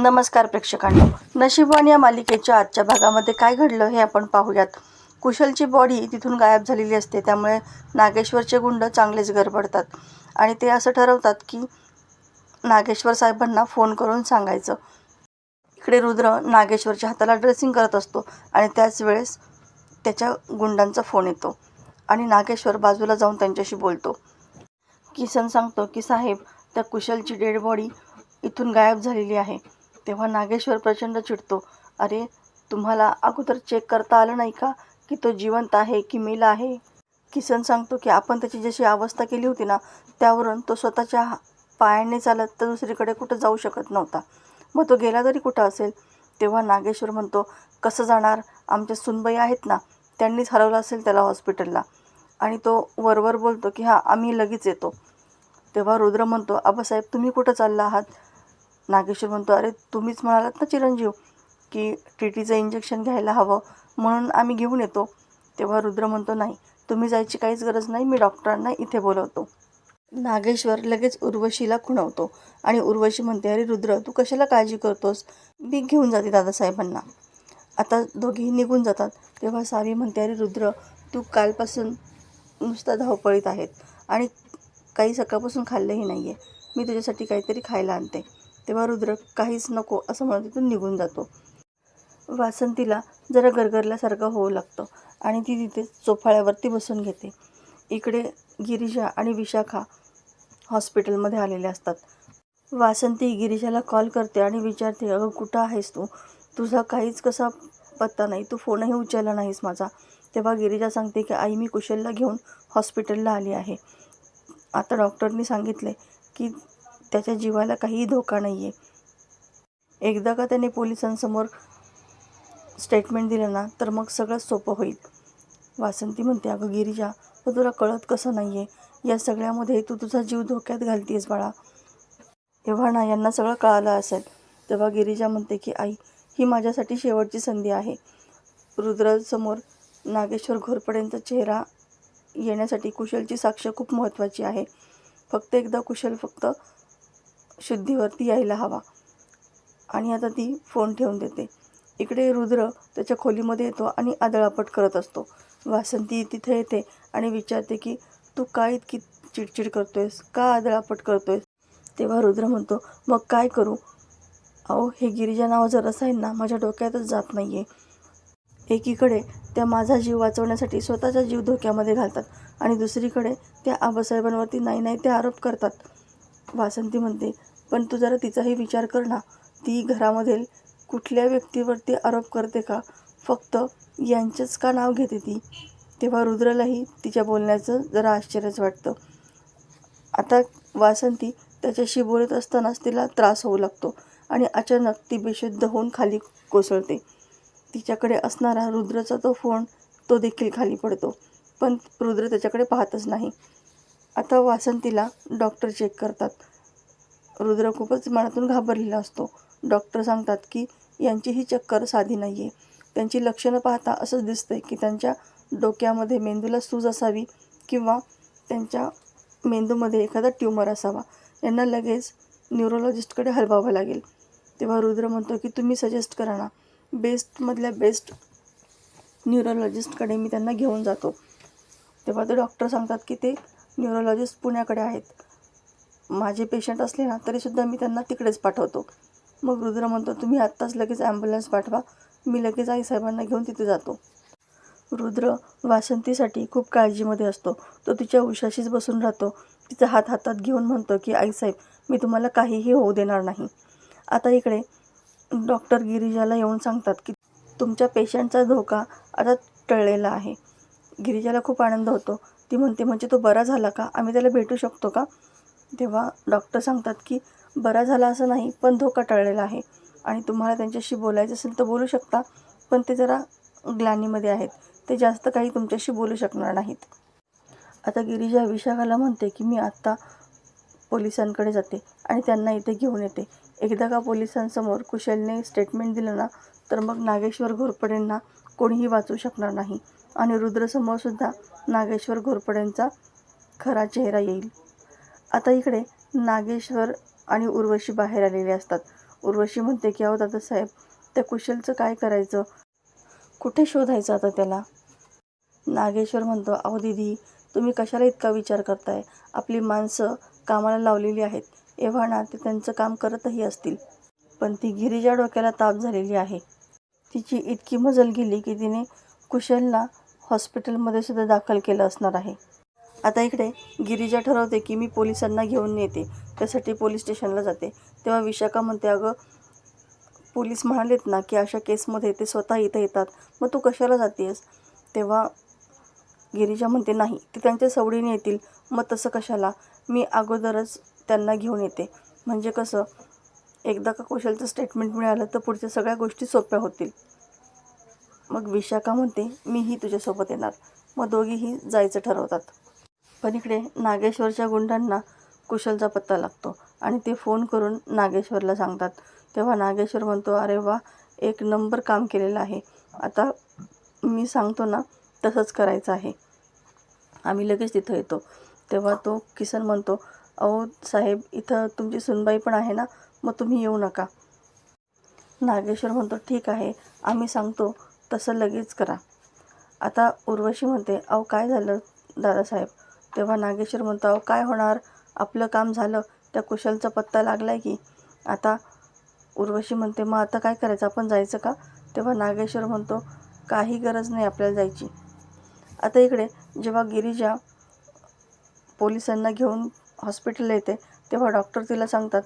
नमस्कार प्रेक्षकांनो, नशीबवान या मालिकेच्या आजच्या भागामध्ये काय घडलं हे आपण पाहूयात. कुशलची बॉडी तिथून गायब झालेली असते, त्यामुळे नागेश्वरचे गुंड चांगलेच गडबडतात आणि ते असं ठरवतात की नागेश्वर साहेबांना फोन करून सांगायचं. इकडे रुद्र नागेश्वरच्या हाताला ड्रेसिंग करत असतो आणि त्याच वेळेस त्याच्या गुंडांचा फोन येतो आणि नागेश्वर बाजूला जाऊन त्यांच्याशी बोलतो. किसन सांगतो की साहेब, त्या कुशलची डेड बॉडी इथून गायब झालेली आहे. तेव्हा नागेश्वर प्रचंड चिडतो. अरे, तुम्हाला अगोदर चेक करता आलं नाही का की तो जिवंत आहे की मेला आहे? किसन सांगतो की आपण त्याची जशी अवस्था केली होती ना, त्यावरून तो स्वतःच्या पायाने चालत तर दुसरीकडे कुठं जाऊ शकत नव्हता. मग तो गेला तरी कुठं असेल? तेव्हा नागेश्वर म्हणतो, कसं जाणार? आमच्या सुनबाई आहेत ना, त्यांनीच हरवलं असेल त्याला हॉस्पिटलला. आणि तो वरवर बोलतो की हां, आम्ही लगेच येतो. तेव्हा रुद्र म्हणतो, आबासाहेब तुम्ही कुठं चालला आहात? नागेश्वर म्हणतो, अरे तुम्हीच म्हणालात ना चिरंजीव की TTचं इंजेक्शन घ्यायला हवं, म्हणून आम्ही घेऊन येतो. तेव्हा रुद्र म्हणतो, नाही, तुम्ही जायची काहीच गरज नाही, मी डॉक्टरांना इथे बोलवतो. नागेश्वर लगेच उर्वशीला खुणवतो आणि उर्वशी म्हणते, अरे रुद्र, तू कशाला काळजी करतोस? मी घेऊन जाते दादासाहेबांना. आता दोघेही निघून जातात. तेव्हा सावी म्हणते, अरे रुद्र, तू कालपासून नुसता धावपळीत आहेत आणि काही सकाळपासून खाल्लंही नाही आहे. मी तुझ्यासाठी काहीतरी खायला आणते. तेव्हा रुद्र काहीच नको असं म्हणत तिथून निघून जातो. वासंतीला जरा गरगरल्यासारखं होऊ लागतं आणि ती तिथे सोफाळ्यावरती बसून घेते. इकडे गिरिजा आणि विशाखा हॉस्पिटलमध्ये आलेले असतात. वासंती गिरिजाला कॉल करते आणि विचारते, अगं कुठं आहेस तू? तुझा काहीच कसा पत्ता नाही, तू फोनही उचलला नाहीस माझा. तेव्हा गिरिजा सांगते की आई, मी कुशलला घेऊन हॉस्पिटलला आली आहे. आता डॉक्टरनी सांगितले की त्याच्या जीवाला काहीही धोका नाही आहे. एकदा का त्याने पोलिसांसमोर स्टेटमेंट दिलं ना, तर मग सगळं सोपं होईल. वासंती म्हणते, अगं गिरिजा, पण तुला कळत कसं नाही आहे? या सगळ्यामध्ये तू तुझा जीव धोक्यात घालतेस बाळा. एव्हा ना यांना सगळं कळालं असेल. तेव्हा गिरिजा म्हणते की आई, ही माझ्यासाठी शेवटची संधी आहे. रुद्रासमोर नागेश्वर घोरपडेंचा चेहरा येण्यासाठी कुशलची साक्ष खूप महत्त्वाची आहे. फक्त एकदा कुशल शुद्धीवरती यायला हवा. आणि आता ती फोन ठेवून देते. इकडे रुद्र त्याच्या खोलीमध्ये येतो आणि आदळापट करत असतो. वासंती तिथे येते आणि विचारते की तू का इतकी चिडचिड करतोयस, का आदळापट करतोयस? तेव्हा रुद्र म्हणतो, मग काय करू? अहो, हे गिरिजा नावाचं रसायन ना माझ्या डोक्यातच जात नाही आहे. एकीकडे त्या माझा जीव वाचवण्यासाठी स्वतःचा जीव धोक्यामध्ये घालतात आणि दुसरीकडे त्या आबासाहेबांवरती नाही ते आरोप करतात. वासंती म्हणते, पण तू जरा तिचाही विचार कर ना. ती घरामधील कुठल्या व्यक्तीवरती आरोप करते का? फक्त यांचंच का नाव घेते ती? तेव्हा रुद्रलाही तिच्या बोलण्याचं जरा आश्चर्यच वाटतं. आता वासंती त्याच्याशी बोलत असतानाच तिला त्रास होऊ लागतो आणि अचानक ती बेशुद्ध होऊन खाली कोसळते. तिच्याकडे असणारा रुद्रचा तो फोन, तो देखील खाली पडतो, पण रुद्र त्याच्याकडे पाहतच नाही. आता वासंतीला डॉक्टर चेक करतात. रुद्र खूपच मनातून घाबरलेला असतो. डॉक्टर सांगतात की यांची ही चक्कर साधी नाही आहे. त्यांची लक्षणं पाहता असंच दिसतंय की त्यांच्या डोक्यामध्ये मेंदूला सूज असावी किंवा त्यांच्या मेंदूमध्ये एखादा ट्यूमर असावा. यांना लगेच न्यूरोलॉजिस्टकडे हलवावं लागेल. तेव्हा रुद्र म्हणतो की तुम्ही सजेस्ट करा ना, बेस्टमधल्या बेस्ट न्यूरोलॉजिस्टकडे मी त्यांना घेऊन जातो. तेव्हा ते डॉक्टर सांगतात की ते न्यूरोलॉजिस्ट पुण्याकडे आहेत. माझे पेशंट असले ना तरीसुद्धा मी त्यांना तिकडेच पाठवतो. मग रुद्र म्हणतो, तुम्ही आत्ताच लगेच ॲम्ब्युलन्स पाठवा, मी लगेच आईसाहेबांना घेऊन तिथे जातो. रुद्र वासंतीसाठी खूप काळजीमध्ये असतो. तो तिच्या उशाशीच बसून राहतो. तिचा हात हातात घेऊन म्हणतो की आईसाहेब, मी तुम्हाला काहीही होऊ देणार नाही. आता इकडे डॉक्टर गिरिजाला येऊन सांगतात की तुमच्या पेशंटचा धोका आता टळलेला आहे. गिरिजाला खूप आनंद होतो. ती म्हणते, म्हणजे तो बरा झाला का? आम्ही त्याला भेटू शकतो का? तेव्हा डॉक्टर सांगतात की बरा झाला असं नाही, पण धोका टळलेला आहे आणि तुम्हाला त्यांच्याशी बोलायचं असेल तर बोलू शकता, पण ते जरा ग्लानीमध्ये आहेत. ते जास्त काही तुमच्याशी बोलू शकणार नाहीत. आता गिरिजा विशाखाला म्हणते की मी आत्ता पोलिसांकडे जाते आणि त्यांना इथे घेऊन येते. एकदा का पोलिसांसमोर कुशलने स्टेटमेंट दिलं ना, तर मग नागेश्वर घोरपडेंना कोणीही वाचू शकणार नाही आणि रुद्रसमोरसुद्धा नागेश्वर घोरपडेंचा खरा चेहरा येईल. आता इकडे नागेश्वर आणि उर्वशी बाहेर आलेले असतात. उर्वशी म्हणते की अहो दादासाहेब, त्या कुशलचं काय करायचं, कुठे शोधायचं आता त्याला. नागेश्वर म्हणतो, अहो दीदी, तुम्ही कशाला इतका विचार करताय, आपली माणसं कामाला लावलेली आहेत, एव्हा ना ते त्यांचं काम करतही असतील. पण ती गिरिजा डोक्याला ताप झालेली आहे. तिची इतकी मजल गेली की तिने कुशलला हॉस्पिटलमध्ये सुद्धा दाखल केलं असणार आहे. आता इकडे गिरिजा ठरवते की मी पोलिसांना घेऊन येते, त्यासाठी पोलीस स्टेशनला जाते. तेव्हा विशाखा म्हणते, अगं पोलीस म्हणालेत ना की अशा केसमध्ये ते स्वतः इथं येतात, मग तू कशाला जातेस. तेव्हा गिरिजा म्हणते, नाही ते त्यांच्या सवडीने येतील, मग तसं कशाला, मी अगोदरच त्यांना घेऊन येते. म्हणजे कसं, एकदा का कुशलचं स्टेटमेंट मिळालं तर पुढच्या सगळ्या गोष्टी सोप्या होतील. मग विशाखा म्हणते, मीही तुझ्यासोबत येणार. मग दोघीही जायचं ठरवतात. पण इकडे नागेश्वरच्या गुंडांना कुशलचा पत्ता लागतो आणि ते फोन करून नागेश्वरला सांगतात. तेव्हा नागेश्वर म्हणतो, अरे वा, एक नंबर काम केलेलं आहे. आता मी सांगतो ना तसंच करायचं आहे, आम्ही लगेच तिथं येतो. तेव्हा तो किसन म्हणतो, अहो साहेब, इथं तुमची सुनबाई पण आहे ना, मग तुम्ही येऊ नका. नागेश्वर म्हणतो, ठीक आहे, आम्ही सांगतो तसं लगेच करा. आता उर्वशी म्हणते, अहो काय झालं दादासाहेब. तेव्हा नागेश्वर म्हणतो, अहो काय होणार, आपलं काम झालं, त्या कुशलचा पत्ता लागला आहे की. आता उर्वशी म्हणते, मग आता काय करायचं, आपण जायचं का. तेव्हा नागेश्वर म्हणतो, काही गरज नाही आपल्याला जायची. आता इकडे जेव्हा गिरिजा पोलिसांना घेऊन हॉस्पिटलला येते तेव्हा डॉक्टर तिला सांगतात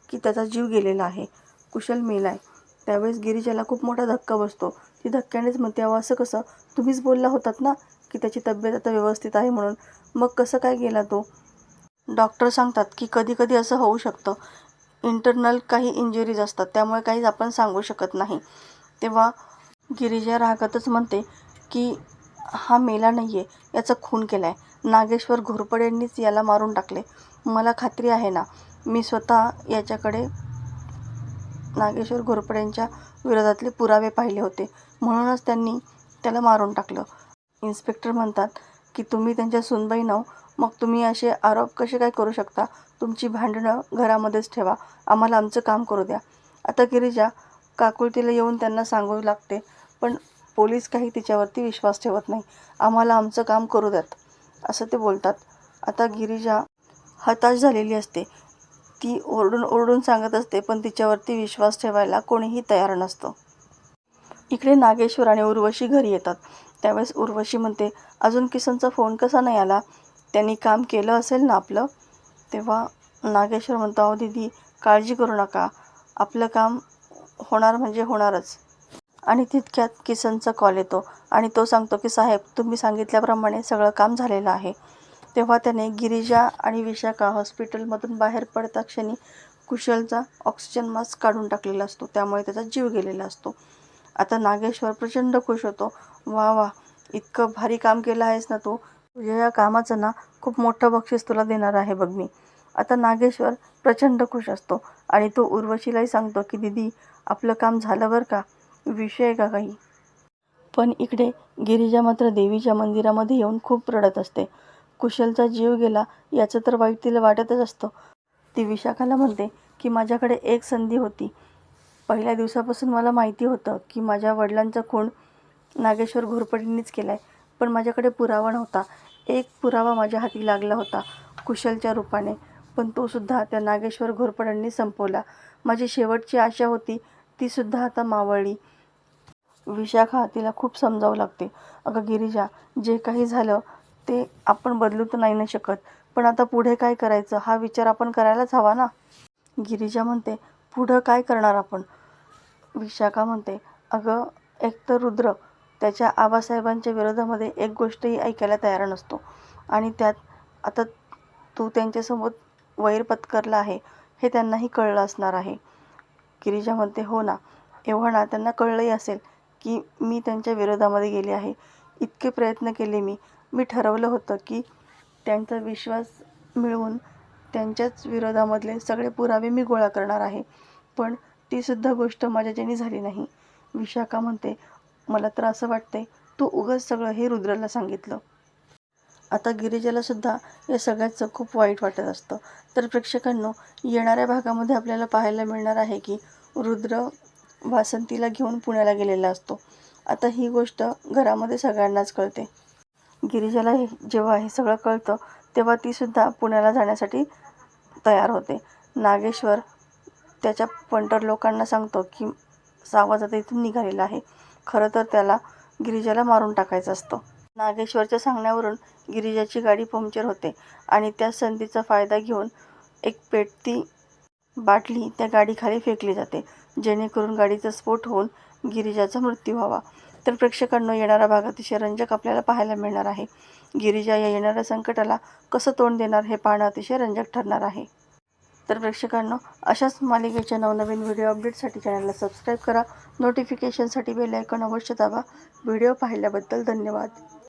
की त्याचा जीव गेलेला आहे, कुशल मेला आहे. त्यावेळेस गिरिजाला खूप मोठा धक्का बसतो. ती धक्क्यानेच म्हणते, अहो असं कसं, तुम्हीच बोलला होतात ना की त्याची तब्येत आता व्यवस्थित आहे म्हणून, मग कसं काय गेला तो. डॉक्टर सांगतात की कधी कधी असं होऊ शकतं, इंटरनल काही इंजुरीज असतात, त्यामुळे काहीच आपण सांगू शकत नाही. तेव्हा गिरिजा रागातच म्हणते की हा मेला नाही आहे, याचा खून केला आहे, नागेश्वर घोरपडेंनीच याला मारून टाकले. मला खात्री आहे ना, मी स्वतः याच्याकडे नागेश्वर घोरपडेंच्या विरोधातले पुरावे पाहिले होते, म्हणूनच त्यांनी त्याला मारून टाकलं. इन्स्पेक्टर म्हणतात की तुम्ही त्यांच्या सूनबाई नाव, मग तुम्ही असे आरोप कसे काय करू शकता, तुमची भांडणं घरामध्येच ठेवा, आम्हाला आमचं काम करू द्या. आता गिरिजा काकुळतीला येऊन त्यांना सांगू लागते, पण पोलीस काही तिच्यावरती विश्वास ठेवत नाही, आम्हाला आमचं काम करू द्यात असं ते बोलतात. आता गिरिजा हताश झालेली असते, ती ओरडून ओरडून सांगत असते, पण तिच्यावरती विश्वास ठेवायला कोणीही तयार नसतं. इकडे नागेश्वर आणि उर्वशी घरी येतात. त्यावेळेस उर्वशी म्हणते, अजून किसनचा फोन कसा नाही आला, त्यांनी काम केलं असेल ना आपलं. तेव्हा नागेश्वर म्हणतो, अहो दीदी, काळजी करू नका, आपलं काम होणार म्हणजे होणारच. आणि तितक्यात किसनचा कॉल येतो आणि तो सांगतो की साहेब, तुम्ही सांगितल्याप्रमाणे सगळं काम झालेलं आहे. तेव्हा त्याने गिरिजा आणि विशाखा हॉस्पिटलमधून बाहेर पडता क्षणी कुशलचा ऑक्सिजन मास्क काढून टाकलेला असतो, त्यामुळे त्याचा जीव गेलेला असतो. आता नागेश्वर प्रचंड खुश होतो, वा वा, इतकं भारी काम केलं आहेस ना तू, तुझ्या या कामाचं ना खूप मोठं बक्षीस तुला देणार आहे बघ मी. आता नागेश्वर प्रचंड खुश असतो आणि तो उर्वशीलाही सांगतो की दीदी, आपलं काम झालं बरं का, विषय आहे का काही. पण इकडे गिरिजा मात्र देवीच्या मंदिरामध्ये येऊन खूप रडत असते. कुशलचा जीव गेला याचं तर वाईट तिला वाटतच असतं. ती विशाखाला म्हणते की माझ्याकडे एक संधी होती, पहिल्या दिवसापासून मला माहिती होतं की माझ्या वडिलांचा खून नागेश्वर घोरपडेंनीच केला आहे, पण माझ्याकडे पुरावा नव्हता. एक पुरावा माझ्या हाती लागला होता कुशलच्या रूपाने, पण तो सुद्धा त्या नागेश्वर घोरपडेंनी संपवला. माझी शेवटची आशा होती ती सुद्धा आता मावळली. विशाखा तिला खूप समजावू लागते, अगं गिरिजा, जे काही झालं ते आपण बदलू तर नाही ना शकत, पण आता पुढे काय करायचं हा विचार आपण करायलाच हवा ना. गिरिजा म्हणते, पुढं काय करणार आपण. विशाखा म्हणते, अगं एकतर रुद्र त्याच्या आबासाहेबांच्या विरोधामध्ये एक गोष्टही ऐकायला तयार नसतो, आणि त्यात आता तू त्यांच्यासोबत वैर पत्करला आहे हे त्यांनाही कळलं असणार आहे. गिरिजा म्हणते, हो ना, एव्हा ना त्यांना कळलंही असेल की मी त्यांच्या विरोधामध्ये गेले आहे. इतके प्रयत्न केले मी ठरवलं होतं की त्यांचा विश्वास मिळवून त्यांच्याच विरोधामधले सगळे पुरावे मी गोळा करणार आहे, पण तीसुद्धा गोष्ट माझ्याच्याने झाली नाही. विशाखा म्हणते, मला तर असं वाटतंय तू उगाच सगळं हे रुद्राला सांगितलं. आता गिरिजाला सुद्धा या सगळ्याचं खूप वाईट वाटत असतं. तर प्रेक्षकांनो, येणाऱ्या भागामध्ये आपल्याला पाहायला मिळणार आहे की रुद्र वासंतीला घेऊन पुण्याला गेलेला असतो. आता ही गोष्ट घरामध्ये सगळ्यांनाच कळते. गिरिजाला जेव्हा हे सगळं कळतं तेव्हा ती सुद्धा पुण्याला जाण्यासाठी तयार होते. नागेश्वर त्याच्या पंटर लोकांना सांगतो की सावज आता इथून निघालेला आहे. खरं तर त्याला गिरिजाला मारून टाकायचं असतं. नागेश्वरच्या सांगण्यावरून गिरिजाची गाडी पंक्चर होते आणि त्या संधीचा फायदा घेऊन एक पेटती बाटली त्या गाडीखाली फेकली जाते, जेणेकरून गाडीचा स्फोट होऊन गिरिजाचा मृत्यू व्हावा. तर प्रेक्षकांनो, येणारा भाग अतिशय रंजक आपल्याला पाहायला मिळणार आहे. गिरिजा या येणाऱ्या संकटाला कसं तोंड देणार हे पाहणं अतिशय रंजक ठरणार आहे. तर प्रेक्षकांनो, अशाच मालिकेच्या नवनवीन व्हिडिओ अपडेटसाठी चॅनलला सबस्क्राईब करा. नोटिफिकेशनसाठी बेल आयकॉन अवश्य दाबा. व्हिडिओ पाहिल्याबद्दल धन्यवाद.